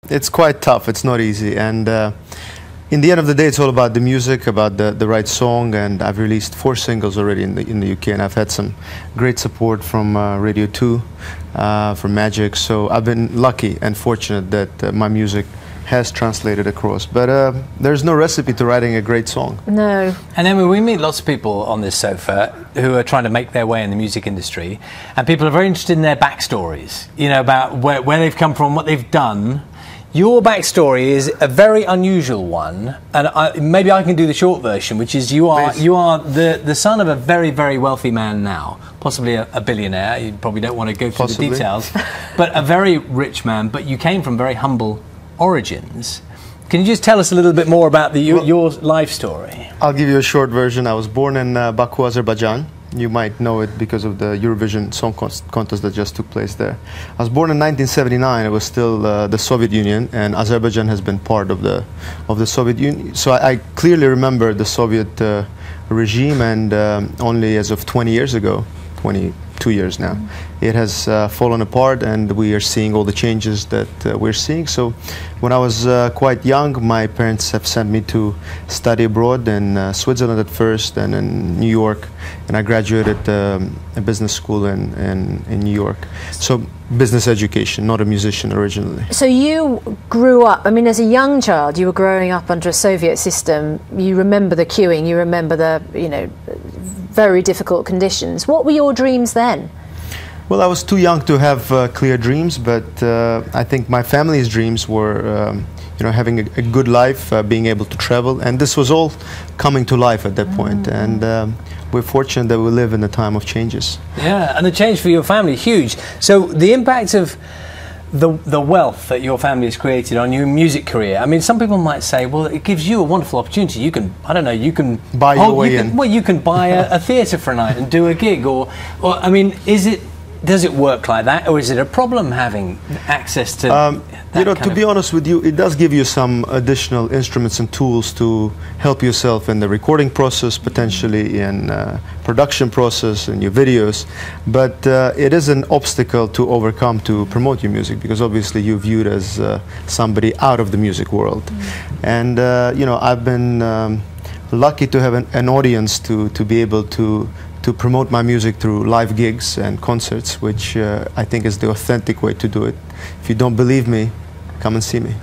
it's quite tough. It's not easy, and in the end of the day, it's all about the music, about the right song. And I've released 4 singles already in the UK, and I've had some great support from Radio 2, from Magic. So I've been lucky and fortunate that my music has translated across, but there's no recipe to writing a great song. No. And then we meet lots of people on this sofa who are trying to make their way in the music industry, and people are very interested in their backstories, you know, about where they've come from, what they've done. Your backstory is a very unusual one, and maybe I can do the short version, which is you are the son of a very, very wealthy man now, possibly a billionaire. You probably don't want to go through the details, but a very rich man, but you came from very humble origins. Can you just tell us a little bit more about your life story? I'll give you a short version. I was born in Baku, Azerbaijan. You might know it because of the Eurovision Song Contest that just took place there. I was born in 1979. It was still the Soviet Union, and Azerbaijan has been part of the Soviet Union. So I clearly remember the Soviet regime, and only as of 20 years ago, 22 years now, it has fallen apart, and we are seeing all the changes that we're seeing. So when I was quite young, my parents have sent me to study abroad in Switzerland at first, and in New York, and I graduated a business school in New York. So business education, not a musician originally. So you grew up, I mean, as a young child, you were growing up under a Soviet system. You remember the queuing, you remember the, you know, very difficult conditions. What were your dreams then? Well, I was too young to have clear dreams, but I think my family's dreams were, you know, having a good life, being able to travel, and this was all coming to life at that point. And we're fortunate that we live in a time of changes. Yeah, and the change for your family, huge. So the impact of the wealth that your family has created on your music career, I mean, some people might say, well, it gives you a wonderful opportunity. You can, I don't know, you can buy your way in. Well, you can buy a theatre for a night and do a gig, or I mean, does it work like that, or is it a problem having access to you know, to be honest with you, it does give you some additional instruments and tools to help yourself in the recording process, potentially in production process, in your videos, but it is an obstacle to overcome to promote your music, because obviously you're viewed as somebody out of the music world. And you know, I've been lucky to have an audience to be able to promote my music through live gigs and concerts, which I think is the authentic way to do it. If you don't believe me, come and see me.